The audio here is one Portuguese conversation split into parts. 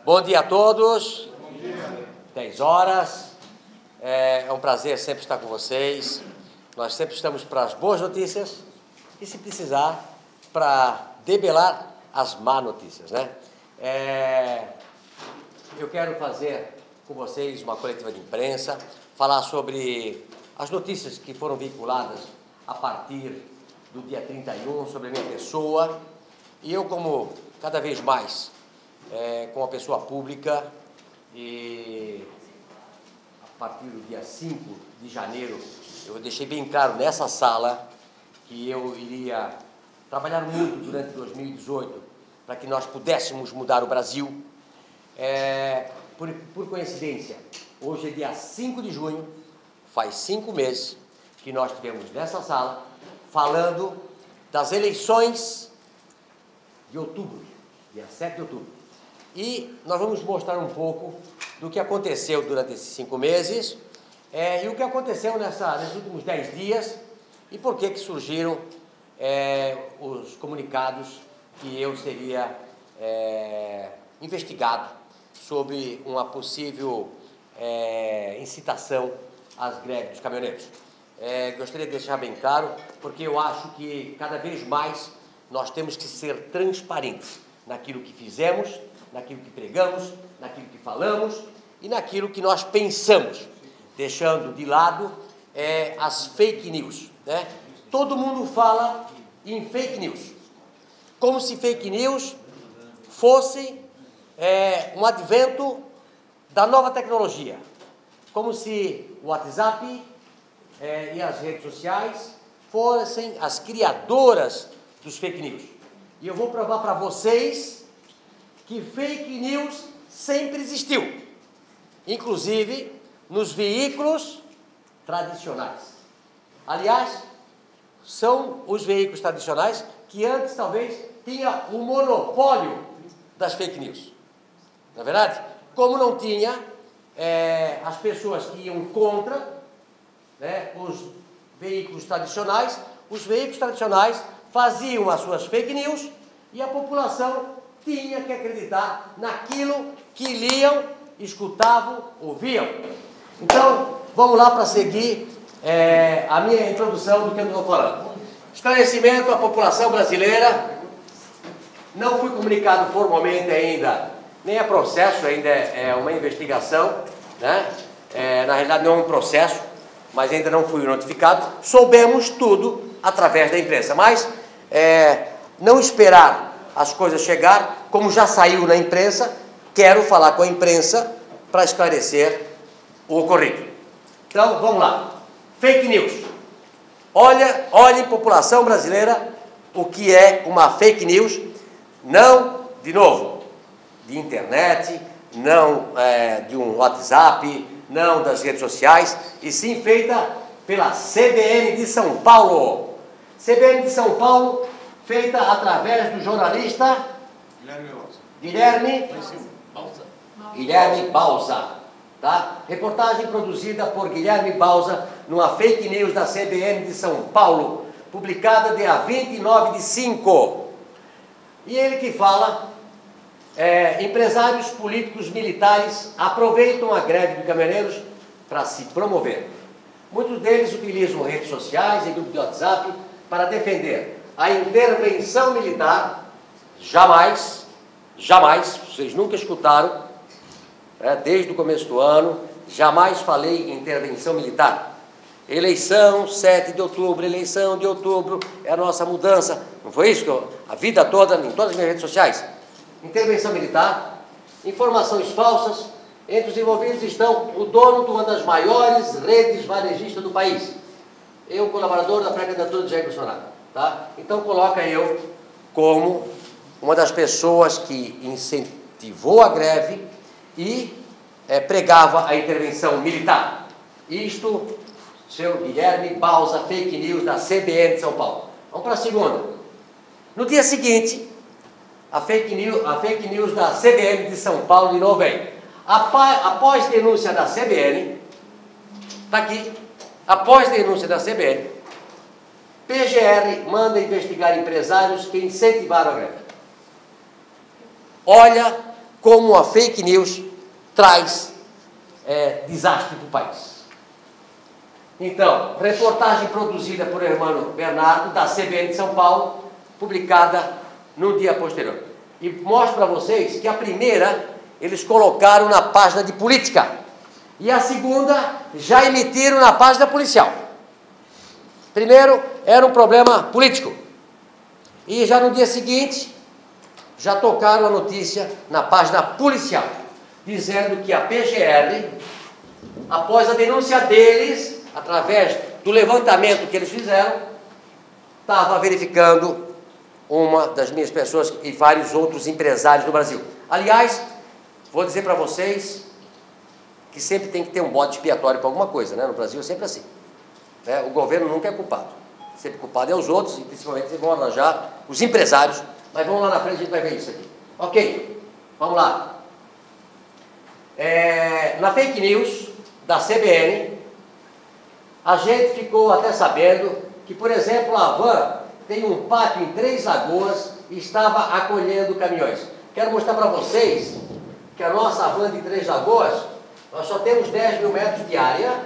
Bom dia a todos. Bom dia. 10 horas. É um prazer sempre estar com vocês. Nós sempre estamos para as boas notícias e, se precisar, para debelar as má notícias, né? Eu quero fazer com vocês uma coletiva de imprensa, falar sobre as notícias que foram veiculadas a partir do dia 31 sobre a minha pessoa. E eu, como cada vez mais, como uma pessoa pública, e a partir do dia 5 de janeiro, eu deixei bem claro nessa sala que eu iria trabalhar muito durante 2018 para que nós pudéssemos mudar o Brasil. Por coincidência, hoje é dia 5 de junho, faz 5 meses que nós estivemos nessa sala falando das eleições de outubro, dia 7 de outubro. E nós vamos mostrar um pouco do que aconteceu durante esses 5 meses e o que aconteceu nesses últimos 10 dias e por que surgiram os comunicados que eu seria investigado sobre uma possível incitação às greves dos caminhoneiros. Gostaria de deixar bem claro, porque eu acho que cada vez mais nós temos que ser transparentes naquilo que fizemos, naquilo que pregamos, naquilo que falamos e naquilo que nós pensamos, deixando de lado as fake news, né? Todo mundo fala em fake news, como se fake news fosse um advento da nova tecnologia, como se o WhatsApp e as redes sociais fossem as criadoras dos fake news. E eu vou provar para vocês que fake news sempre existiu, inclusive nos veículos tradicionais. Aliás, são os veículos tradicionais que antes talvez tinha o monopólio das fake news. Não é verdade? Como não tinha as pessoas que iam contra os veículos tradicionais, os veículos tradicionais faziam as suas fake news e a população tinha que acreditar naquilo que liam, escutavam, ouviam. Então, vamos lá para seguir a minha introdução do que eu estou falando. Esclarecimento à população brasileira. Não fui comunicado formalmente ainda, nem é processo, ainda é uma investigação, né? Na realidade não é um processo, mas ainda não fui notificado. Soubemos tudo através da imprensa, mas não esperar as coisas chegar, como já saiu na imprensa, quero falar com a imprensa para esclarecer o ocorrido. Então, vamos lá. Fake news. Olhem, população brasileira, o que é uma fake news. Não, de novo, de internet, não de um WhatsApp, não das redes sociais, e sim feita pela CBN de São Paulo. CBN de São Paulo, feita através do jornalista Guilherme Bausa, tá? Reportagem produzida por Guilherme Bausa numa fake news da CBN de São Paulo, publicada dia 29/5. E ele que fala, empresários políticos militares aproveitam a greve de caminhoneiros para se promover. Muitos deles utilizam redes sociais e grupos de WhatsApp para defender a intervenção militar. Jamais, vocês nunca escutaram, desde o começo do ano, jamais falei em intervenção militar. Eleição 7 de outubro, eleição de outubro é a nossa mudança. Não foi isso que a vida toda, em todas as minhas redes sociais? Intervenção militar, informações falsas. Entre os envolvidos estão o dono de uma das maiores redes varejistas do país. Eu, colaborador da pré-candidatura de Jair Bolsonaro, tá? Então coloca eu como uma das pessoas que incentivou a greve e pregava a intervenção militar. Isto, seu Guilherme Bausa, fake news da CBN de São Paulo. Vamos para a segunda. No dia seguinte, a fake news da CBN de São Paulo de novo vem. Após denúncia da CBN, está aqui, após denúncia da CBN, PGR manda investigar empresários que incentivaram a greve. Olha como a fake news traz desastre para o país. Então, reportagem produzida por irmão Bernardo, da CBN de São Paulo, publicada no dia posterior. E mostro para vocês que a primeira eles colocaram na página de política e a segunda já emitiram na página policial. Primeiro era um problema político e já no dia seguinte já tocaram a notícia na página policial, dizendo que a PGR, após a denúncia deles, através do levantamento que eles fizeram, estava verificando uma das minhas pessoas e vários outros empresários no Brasil. Aliás, vou dizer para vocês que sempre tem que ter um bode expiatório para alguma coisa, né? No Brasil é sempre assim. O governo nunca é culpado. Sempre culpado é os outros, e principalmente eles vão arranjar os empresários. Mas vamos lá na frente, a gente vai ver isso aqui. Ok, vamos lá. Na fake news da CBN, a gente ficou até sabendo que, por exemplo, a Van tem um pátio em Três Lagoas e estava acolhendo caminhões. Quero mostrar para vocês que a nossa Van de Três Lagoas, nós só temos 10 mil metros de área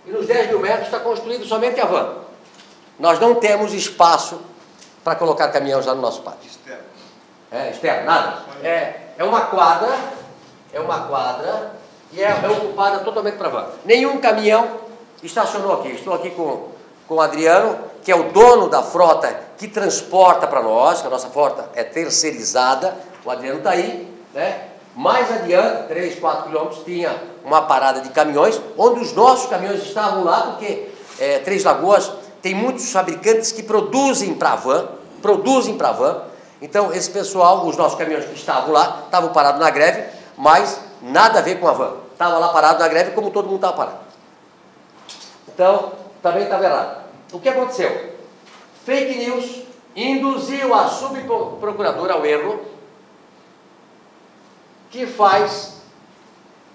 e nos 10 mil metros está construído somente a Van. Nós não temos espaço para colocar caminhões lá no nosso pátio. Externo. Externo, nada. É uma quadra e é ocupada totalmente para Van. Nenhum caminhão estacionou aqui. Estou aqui com o Adriano, que é o dono da frota que transporta para nós, que a nossa frota é terceirizada. O Adriano está aí, né? Mais adiante, 3, 4 quilômetros, tinha uma parada de caminhões, onde os nossos caminhões estavam lá, porque Três Lagoas tem muitos fabricantes que produzem para van, então esse pessoal, os nossos caminhões que estavam lá, estavam parados na greve, mas nada a ver com a van, estava lá parado na greve como todo mundo estava parado. Então, também estava errado. O que aconteceu? Fake news induziu a subprocuradora ao erro, que faz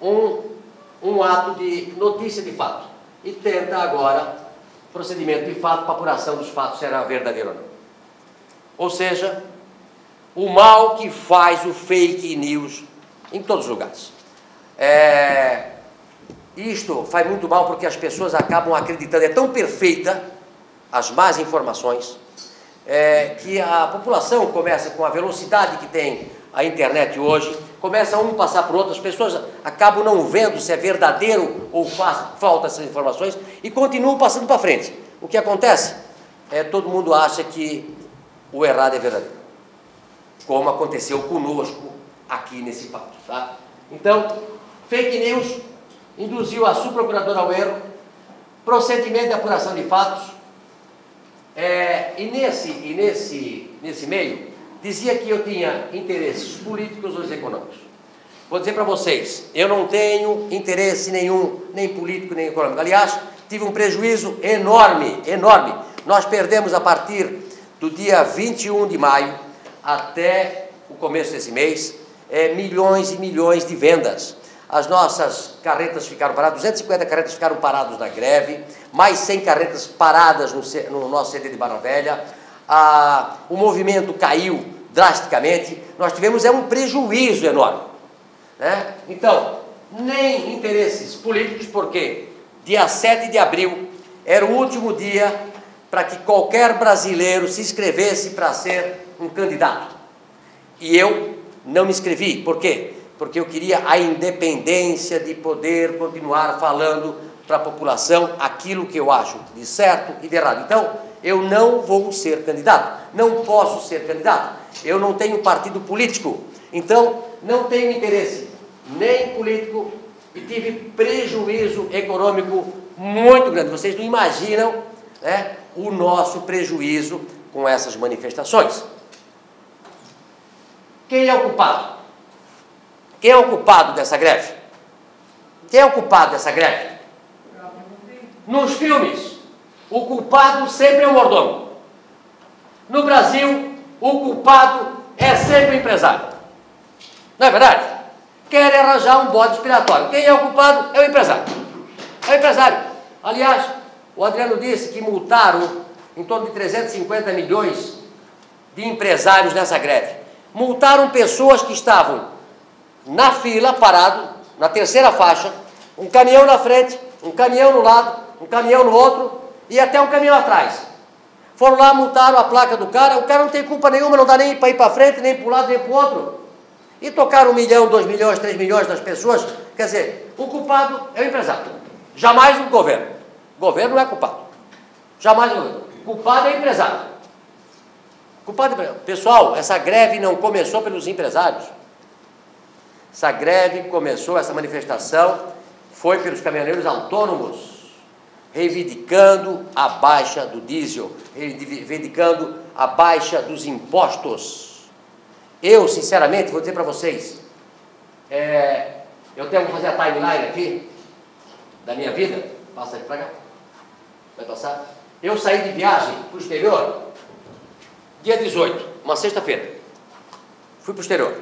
um ato de notícia de fato e tenta agora procedimento de fato para apuração dos fatos, será verdadeiro ou não. Ou seja, o mal que faz o fake news em todos os lugares. Isto faz muito mal porque as pessoas acabam acreditando, é tão perfeita as más informações, que a população começa, com a velocidade que tem a internet hoje, começa um passar por outro, as pessoas acabam não vendo se é verdadeiro ou falta essas informações e continuam passando para frente. O que acontece? Todo mundo acha que o errado é verdadeiro, como aconteceu conosco aqui nesse fato, tá? Então, fake news induziu a subprocuradora ao erro, procedimento de apuração de fatos, e nesse meio, dizia que eu tinha interesses políticos ou econômicos. Vou dizer para vocês, eu não tenho interesse nenhum, nem político, nem econômico. Aliás, tive um prejuízo enorme, enorme. Nós perdemos a partir do dia 21 de maio até o começo desse mês, milhões e milhões de vendas. As nossas carretas ficaram paradas, 250 carretas ficaram paradas na greve, mais 100 carretas paradas no nosso CD de Barra Velha. O movimento caiu drasticamente, nós tivemos um prejuízo enorme, né? Então, nem interesses políticos, porque dia 7 de abril era o último dia para que qualquer brasileiro se inscrevesse para ser um candidato. E eu não me inscrevi. Por quê? Porque eu queria a independência de poder continuar falando para a população aquilo que eu acho de certo e de errado. Então, eu não vou ser candidato, não posso ser candidato, eu não tenho partido político, então não tenho interesse nem político e tive prejuízo econômico muito grande. Vocês não imaginam, né, o nosso prejuízo com essas manifestações. Quem é o culpado? Quem é o culpado dessa greve? Quem é o culpado dessa greve? Nos filmes, o culpado sempre é o mordomo. No Brasil, o culpado é sempre o empresário. Não é verdade? Querem arranjar um bode expiatório. Quem é o culpado? É o empresário. É o empresário. Aliás, o Adriano disse que multaram em torno de 350 milhões de empresários nessa greve. Multaram pessoas que estavam na fila, parado, na terceira faixa, um caminhão na frente, um caminhão no lado, um caminhão no outro e até um caminhão atrás. Foram lá, multaram a placa do cara, o cara não tem culpa nenhuma, não dá nem para ir para frente, nem para um lado, nem para o outro. E tocaram 1 milhão, 2 milhões, 3 milhões das pessoas. Quer dizer, o culpado é o empresário, jamais o governo. O governo não é culpado. Jamais o governo. Culpado é o empresário. Culpado é o empresário. Pessoal, essa greve não começou pelos empresários. Essa greve começou, essa manifestação, foi pelos caminhoneiros autônomos, reivindicando a baixa do diesel, reivindicando a baixa dos impostos. Eu, sinceramente, vou dizer para vocês, eu tenho que fazer a timeline aqui, da minha vida. Passa aqui para cá. Vai passar? Eu saí de viagem para o exterior, dia 18, uma sexta-feira. Fui para o exterior.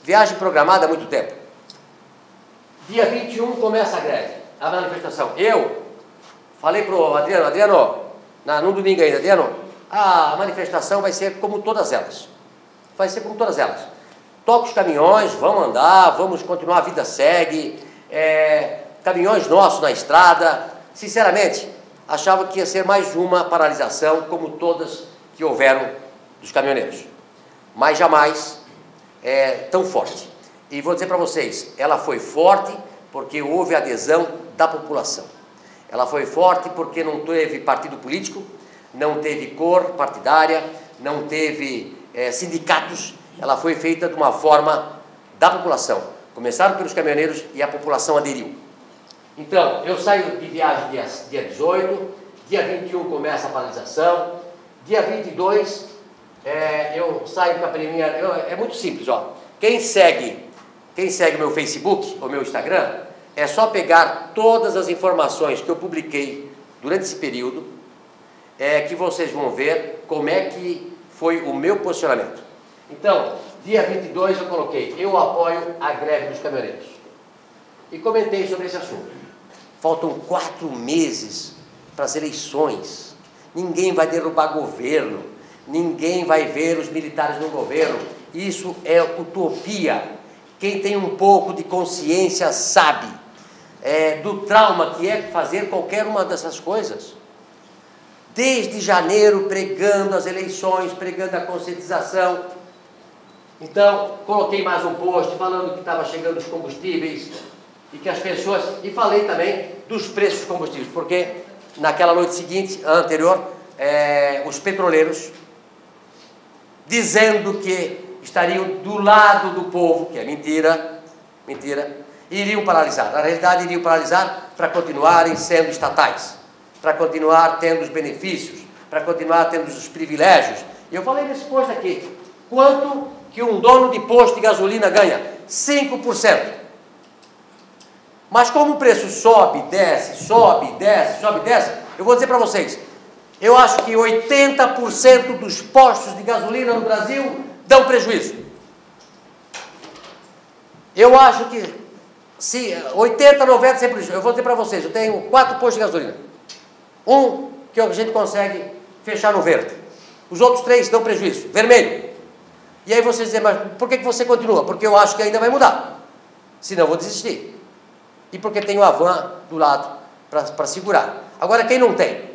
Viagem programada há muito tempo. Dia 21 começa a greve, a manifestação. Eu falei para o Adriano, no domingo ainda, Adriano, a manifestação vai ser como todas elas. Vai ser como todas elas. Toca os caminhões, vamos andar, vamos continuar, a vida segue. Caminhões nossos na estrada. Sinceramente, achava que ia ser mais uma paralisação, como todas que houveram dos caminhoneiros. Mas jamais tão forte. E vou dizer para vocês, ela foi forte porque houve adesão da população. Ela foi forte porque não teve partido político, não teve cor partidária, não teve sindicatos. Ela foi feita de uma forma da população. Começaram pelos caminhoneiros e a população aderiu. Então, eu saio de viagem dia 18, dia 21 começa a paralisação, dia 22 eu saio com a primeira... É muito simples, ó. Quem segue o meu Facebook ou meu Instagram, é só pegar todas as informações que eu publiquei durante esse período, que vocês vão ver como é que foi o meu posicionamento. Então, dia 22 eu coloquei, eu apoio a greve dos caminhoneiros. E comentei sobre esse assunto. Faltam 4 meses para as eleições. Ninguém vai derrubar governo. Ninguém vai ver os militares no governo. Isso é utopia. Quem tem um pouco de consciência sabe do trauma que é fazer qualquer uma dessas coisas. Desde janeiro, pregando as eleições, pregando a conscientização. Então, coloquei mais um post falando que estava chegando os combustíveis e que as pessoas... E falei também dos preços dos combustíveis, porque naquela noite seguinte, a anterior, os petroleiros, dizendo que estariam do lado do povo, que é mentira, iriam paralisar. Na realidade, iriam paralisar para continuarem sendo estatais, para continuar tendo os benefícios, para continuar tendo os privilégios. E eu falei nesse post aqui, quanto que um dono de posto de gasolina ganha? 5%. Mas como o preço sobe, desce, sobe, desce, sobe, desce, eu vou dizer para vocês, eu acho que 80% dos postos de gasolina no Brasil dão prejuízo. Eu acho que se 80, 90, 100%, eu vou dizer para vocês, eu tenho 4 postos de gasolina. Um que a gente consegue fechar no verde. Os outros 3 dão prejuízo, vermelho. E aí vocês dizem, mas por que você continua? Porque eu acho que ainda vai mudar. Senão eu vou desistir. E porque tem o Avan do lado para segurar. Agora quem não tem?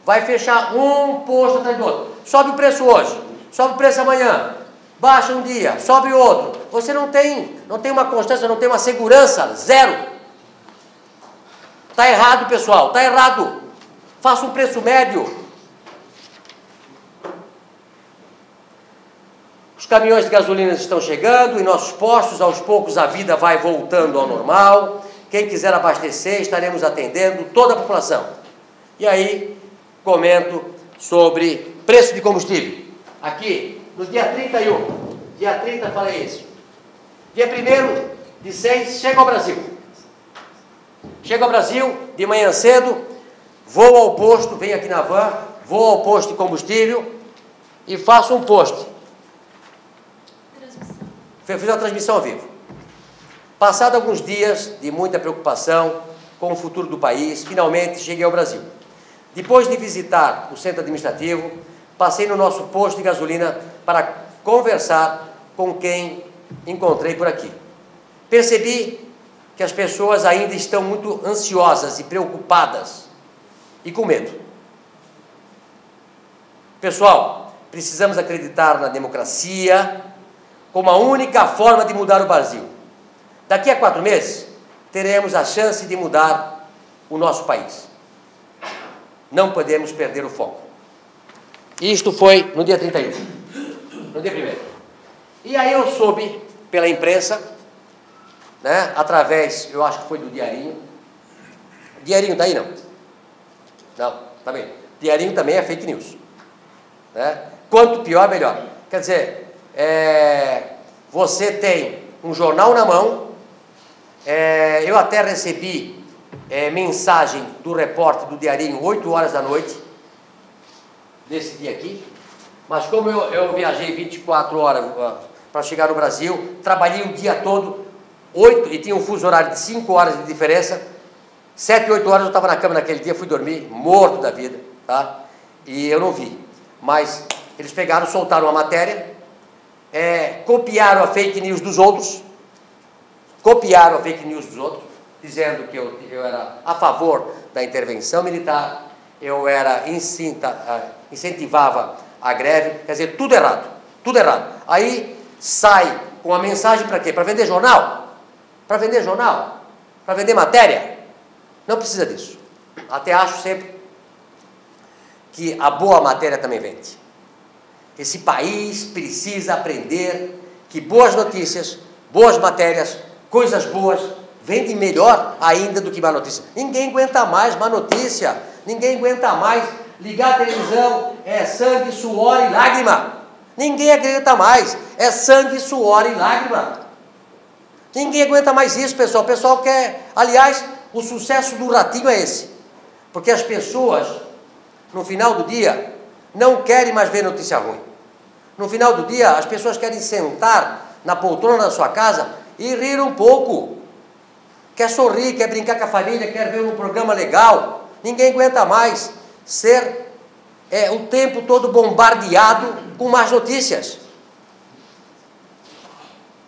Vai fechar um posto atrás do outro. Sobe o preço hoje, sobe o preço amanhã, baixa um dia, sobe outro. Você não tem uma constância, não tem uma segurança, zero. Está errado, pessoal, está errado. Faça um preço médio. Os caminhões de gasolina estão chegando em nossos postos, aos poucos a vida vai voltando ao normal. Quem quiser abastecer, estaremos atendendo toda a população. E aí, comento sobre preço de combustível. Aqui, no dia 31, dia 30 falei isso. Dia 1º/6, chega ao Brasil. Chego ao Brasil, de manhã cedo, vou ao posto, venho aqui na van, vou ao posto de combustível e faço um post. Fiz uma transmissão ao vivo. Passado alguns dias de muita preocupação com o futuro do país, finalmente cheguei ao Brasil. Depois de visitar o centro administrativo, passei no nosso posto de gasolina para conversar com quem encontrei por aqui. Percebi que as pessoas ainda estão muito ansiosas e preocupadas e com medo. Pessoal, precisamos acreditar na democracia como a única forma de mudar o Brasil. Daqui a 4 meses, teremos a chance de mudar o nosso país. Não podemos perder o foco. Isto foi no dia 31, no dia 1º. E aí eu soube pela imprensa, né, através, eu acho que foi do Diarinho. Diarinho tá aí, não? Não, tá bem. Diarinho também é fake news, né? Quanto pior, melhor. Quer dizer, você tem um jornal na mão, eu até recebi mensagem do repórter do Diarinho 8 horas da noite, desse dia aqui, mas como eu viajei 24 horas para chegar no Brasil, trabalhei o dia todo, e tinha um fuso horário de 5 horas de diferença, 7, 8 horas eu estava na cama naquele dia, fui dormir, morto da vida, tá? E eu não vi, mas eles pegaram, soltaram a matéria, copiaram a fake news dos outros, dizendo que eu era a favor da intervenção militar, eu incentivava a greve, quer dizer, tudo errado, tudo errado. Aí sai com a mensagem para quê? Para vender jornal? Para vender jornal? Para vender matéria? Não precisa disso. Até acho sempre que a boa matéria também vende. Esse país precisa aprender que boas notícias, boas matérias, coisas boas, vendem melhor ainda do que má notícia. Ninguém aguenta mais má notícia, ninguém aguenta mais ligar a televisão, é sangue, suor e lágrima. Ninguém aguenta mais, é sangue, suor e lágrima. Ninguém aguenta mais isso, pessoal. O pessoal quer, aliás, o sucesso do Ratinho é esse, porque as pessoas, no final do dia, não querem mais ver notícia ruim. No final do dia, as pessoas querem sentar na poltrona da sua casa e rir um pouco. Quer sorrir, quer brincar com a família, quer ver um programa legal. Ninguém aguenta mais ser o tempo todo bombardeado com más notícias.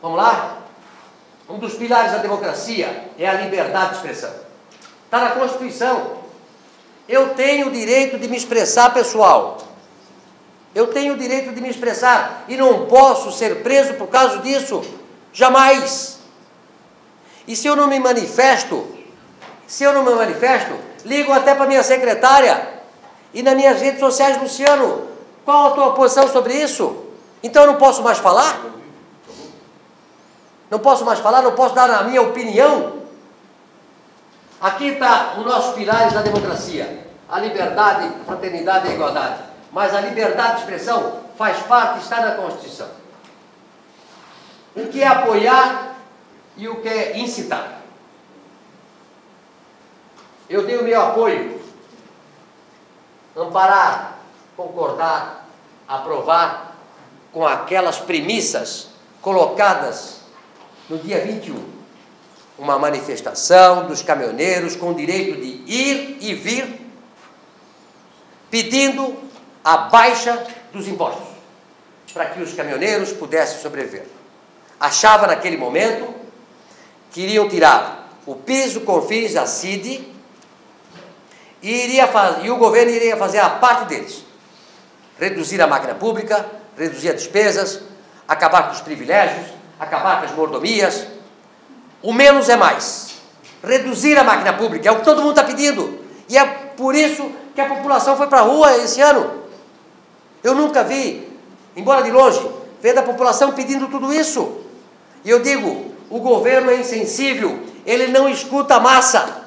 Vamos lá? Um dos pilares da democracia é a liberdade de expressão. Está na Constituição. Eu tenho o direito de me expressar, pessoal. Eu tenho o direito de me expressar e não posso ser preso por causa disso. Jamais. E se eu não me manifesto, ligo até para minha secretária e nas minhas redes sociais, Luciano, qual a tua posição sobre isso? Então eu não posso mais falar? Não posso mais falar? Não posso dar a minha opinião? Aqui está os nossos pilares da democracia: a liberdade, a fraternidade e a igualdade. Mas a liberdade de expressão faz parte, está na Constituição. O que é apoiar e o que é incitar. Eu dei o meu apoio, amparar, concordar, aprovar com aquelas premissas colocadas no dia 21. Uma manifestação dos caminhoneiros com direito de ir e vir, pedindo a baixa dos impostos, para que os caminhoneiros pudessem sobreviver. Achava naquele momento que iriam tirar o PIS, o CONFINS, a CID, e o governo iria fazer a parte deles. Reduzir a máquina pública, reduzir as despesas, acabar com os privilégios, acabar com as mordomias. O menos é mais. Reduzir a máquina pública, é o que todo mundo está pedindo. E é por isso que a população foi para a rua esse ano. Eu nunca vi, embora de longe, ver da população pedindo tudo isso. E eu digo, o governo é insensível, ele não escuta a massa,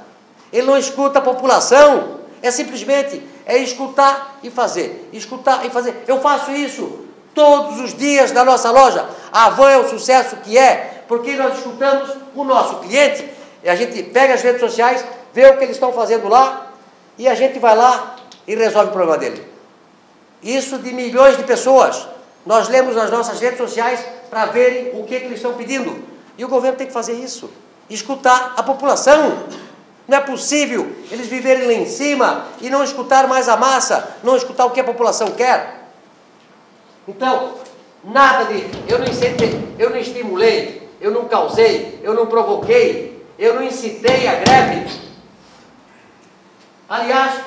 ele não escuta a população, é simplesmente escutar e fazer, escutar e fazer. Eu faço isso todos os dias na nossa loja. A Van é o sucesso que é, porque nós escutamos o nosso cliente, e a gente pega as redes sociais, vê o que eles estão fazendo lá, e a gente vai lá e resolve o problema dele. Isso de milhões de pessoas. Nós lemos nas nossas redes sociais para verem o que eles estão pedindo. E o governo tem que fazer isso. Escutar a população. Não é possível eles viverem lá em cima e não escutar mais a massa, não escutar o que a população quer. Então, Nada de... Eu não incitei, eu não estimulei, eu não causei, eu não provoquei, eu não incitei a greve. Aliás,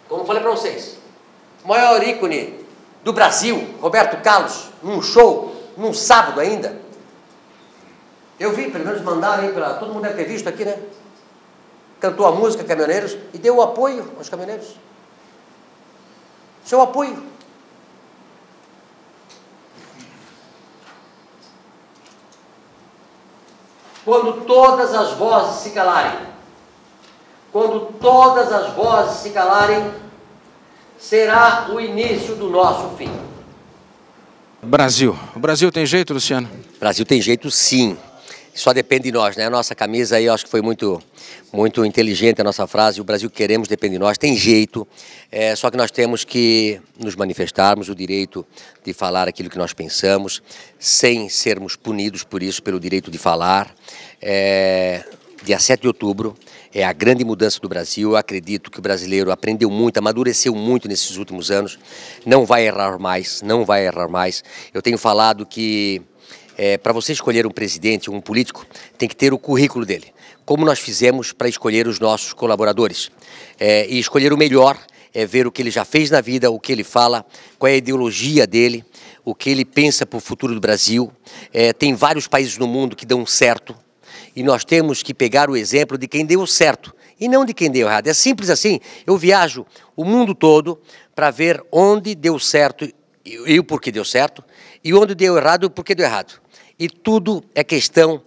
como falei para vocês, o maior ícone do Brasil, Roberto Carlos, num show, num sábado ainda, eu vi, pelo menos mandaram aí para... Todo mundo deve ter visto aqui, né? Cantou a música Caminhoneiros e deu o apoio aos caminhoneiros. Seu apoio. Quando todas as vozes se calarem, quando todas as vozes se calarem, será o início do nosso fim. Brasil. O Brasil tem jeito, Luciano? O Brasil tem jeito, sim. Só depende de nós, né? A nossa camisa aí, eu acho que foi muito inteligente a nossa frase. O Brasil queremos, depende de nós, tem jeito. Só que nós temos que nos manifestarmos, o direito de falar aquilo que nós pensamos, sem sermos punidos por isso, pelo direito de falar. Dia 7 de outubro é a grande mudança do Brasil. Eu acredito que o brasileiro aprendeu muito, amadureceu muito nesses últimos anos. Não vai errar mais, não vai errar mais. Eu tenho falado que para você escolher um presidente, um político, tem que ter o currículo dele, como nós fizemos para escolher os nossos colaboradores. E escolher o melhor é ver o que ele já fez na vida, o que ele fala, qual é a ideologia dele, o que ele pensa para o futuro do Brasil. Tem vários países no mundo que dão certo, e nós temos que pegar o exemplo de quem deu certo, e não de quem deu errado. É simples assim. Eu viajo o mundo todo para ver onde deu certo e o porquê deu certo, e onde deu errado e o porquê deu errado. E tudo é questão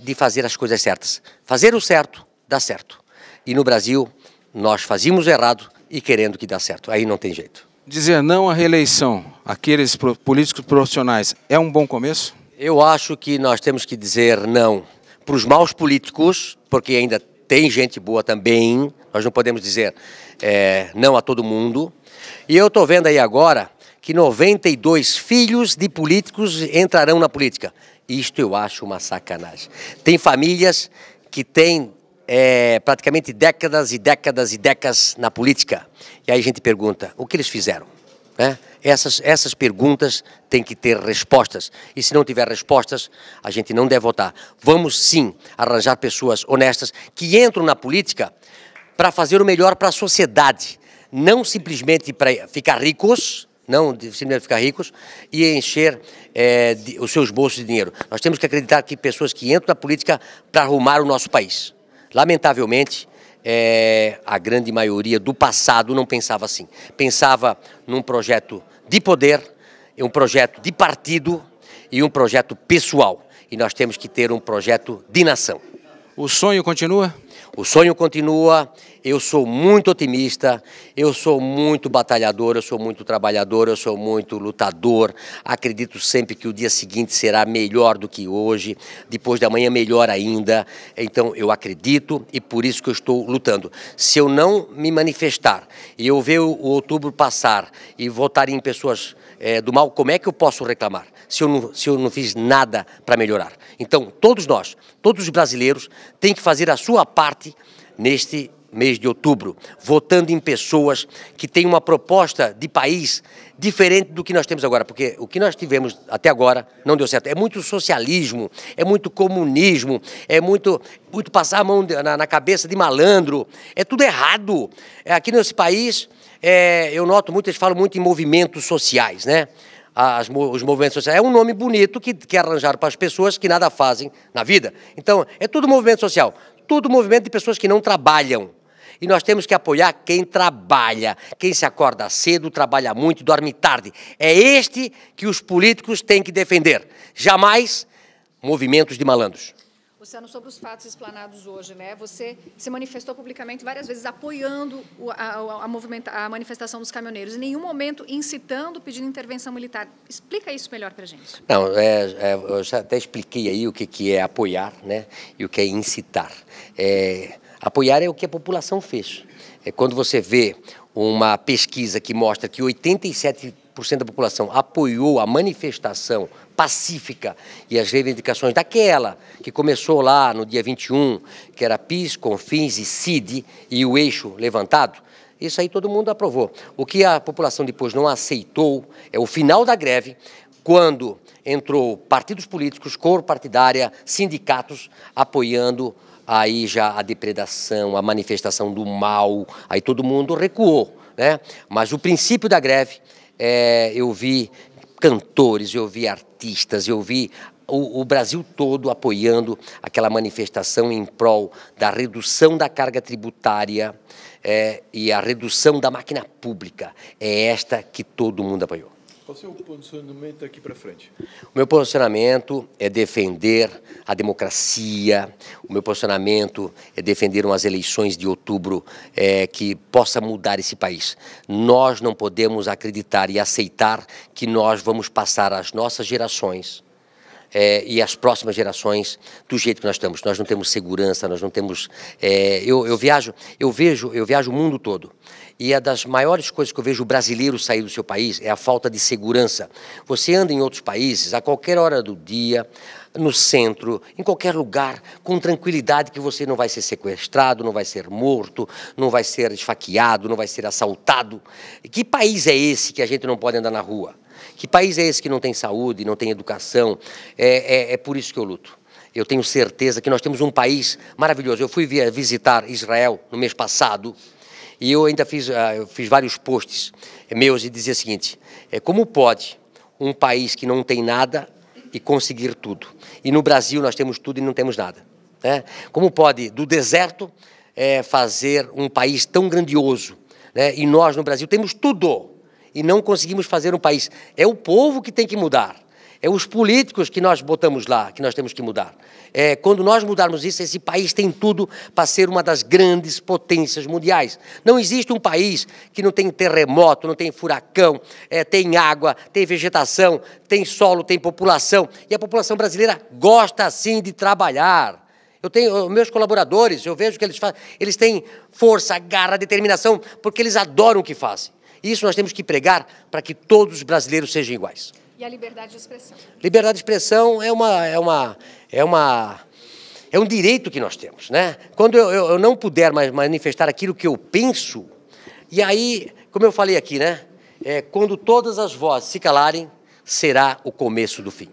de fazer as coisas certas. Fazer o certo, dá certo. E no Brasil, nós fazíamos o errado e querendo que dá certo. Aí não tem jeito. Dizer não à reeleição, aqueles políticos profissionais, é um bom começo? Eu acho que nós temos que dizer não para os maus políticos, porque ainda tem gente boa também. Nós não podemos dizer não a todo mundo. E eu estou vendo aí agora que 92 filhos de políticos entrarão na política. Isto eu acho uma sacanagem. Tem famílias que têm praticamente décadas e décadas e décadas na política. E aí a gente pergunta, o que eles fizeram? Essas perguntas têm que ter respostas. E se não tiver respostas, a gente não deve votar. Vamos sim arranjar pessoas honestas que entram na política para fazer o melhor para a sociedade. Não simplesmente para ficar ricos, não simplesmente ficar ricos e encher os seus bolsos de dinheiro. Nós temos que acreditar que pessoas que entram na política para arrumar o nosso país. Lamentavelmente, a grande maioria do passado não pensava assim. Pensava num projeto de poder, um projeto de partido e um projeto pessoal. E nós temos que ter um projeto de nação. O sonho continua? O sonho continua, eu sou muito otimista, eu sou muito batalhador, eu sou muito trabalhador, eu sou muito lutador. Acredito sempre que o dia seguinte será melhor do que hoje, depois da manhã melhor ainda. Então eu acredito e por isso que eu estou lutando. Se eu não me manifestar e eu ver o outubro passar e votar em pessoas do mal, como é que eu posso reclamar? Se eu não fiz nada para melhorar. Então, todos nós, todos os brasileiros, têm que fazer a sua parte neste mês de outubro, votando em pessoas que têm uma proposta de país diferente do que nós temos agora, porque o que nós tivemos até agora não deu certo. É muito socialismo, é muito comunismo, é muito passar a mão na cabeça de malandro, é tudo errado. Aqui nesse país, eu noto muito, eles falam muito em movimentos sociais, né? Os movimentos sociais. É um nome bonito que arranjaram para as pessoas que nada fazem na vida. Então, é tudo movimento social, tudo movimento de pessoas que não trabalham. E nós temos que apoiar quem trabalha, quem se acorda cedo, trabalha muito e dorme tarde. É este que os políticos têm que defender, jamais movimentos de malandros. Luciano, sobre os fatos explanados hoje, né? Você se manifestou publicamente várias vezes apoiando a manifestação dos caminhoneiros, em nenhum momento incitando, pedindo intervenção militar. Explica isso melhor para a gente. Não, eu já até expliquei aí o que é apoiar, né? E o que é incitar. Apoiar é o que a população fez. Quando você vê uma pesquisa que mostra que 87% da população apoiou a manifestação pacífica e as reivindicações daquela que começou lá no dia 21, que era PIS, CONFINS e CID e o eixo levantado, Isso aí todo mundo aprovou. O que a população depois não aceitou é o final da greve, quando entrou partidos políticos, cor partidária, sindicatos, apoiando aí já a depredação, a manifestação do mal, aí todo mundo recuou, né? Mas o princípio da greve, eu vi cantores, eu vi artistas, eu vi o Brasil todo apoiando aquela manifestação em prol da redução da carga tributária e a redução da máquina pública. É esta que todo mundo apoiou. Qual é o seu posicionamento daqui para frente? O meu posicionamento é defender a democracia, o meu posicionamento é defender umas eleições de outubro que possa mudar esse país. Nós não podemos acreditar e aceitar que nós vamos passar às nossas gerações e as próximas gerações do jeito que nós estamos. Nós não temos segurança, nós não temos... Eu vejo o mundo todo. E a das maiores coisas que eu vejo o brasileiro sair do seu país é a falta de segurança. Você anda em outros países, a qualquer hora do dia, no centro, em qualquer lugar, com tranquilidade que você não vai ser sequestrado, não vai ser morto, não vai ser esfaqueado, não vai ser assaltado. Que país é esse que a gente não pode andar na rua? Que país é esse que não tem saúde, não tem educação? É por isso que eu luto. Eu tenho certeza que nós temos um país maravilhoso. Eu fui visitar Israel no mês passado e eu ainda fiz vários posts meus e dizia o seguinte, como pode um país que não tem nada e conseguir tudo? E no Brasil nós temos tudo e não temos nada, né? Como pode do deserto fazer um país tão grandioso, né? E nós no Brasil temos tudo e não conseguimos fazer um país. É o povo que tem que mudar. É os políticos que nós botamos lá, que nós temos que mudar. Quando nós mudarmos isso, esse país tem tudo para ser uma das grandes potências mundiais. Não existe um país que não tem terremoto, não tem furacão, tem água, tem vegetação, tem solo, tem população. E a população brasileira gosta, sim, de trabalhar. Eu tenho meus colaboradores, eu vejo que eles têm força, garra, determinação, porque eles adoram o que fazem. Isso nós temos que pregar para que todos os brasileiros sejam iguais. E a liberdade de expressão? Liberdade de expressão é um direito que nós temos, né? Quando eu não puder mais manifestar aquilo que eu penso, e aí, como eu falei aqui, né? Quando todas as vozes se calarem, será o começo do fim.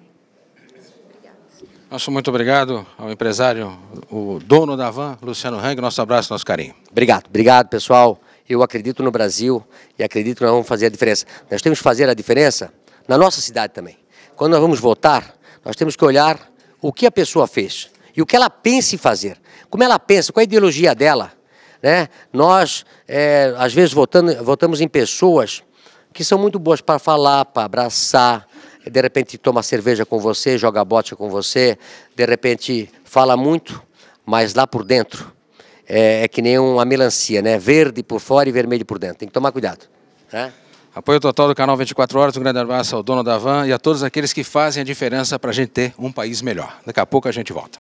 Nosso muito obrigado ao empresário, o dono da van, Luciano Hang. Nosso abraço, nosso carinho. Obrigado, pessoal. Eu acredito no Brasil e acredito que nós vamos fazer a diferença. Nós temos que fazer a diferença na nossa cidade também. Quando nós vamos votar, nós temos que olhar o que a pessoa fez e o que ela pensa em fazer. Como ela pensa, qual a ideologia dela, né? Nós, às vezes, votamos em pessoas que são muito boas para falar, para abraçar, de repente toma cerveja com você, joga bote com você, de repente fala muito, mas lá por dentro é que nem uma melancia, né? Verde por fora e vermelho por dentro. Tem que tomar cuidado, né? Apoio total do canal 24 Horas, um grande abraço ao dono da van e a todos aqueles que fazem a diferença para a gente ter um país melhor. Daqui a pouco a gente volta.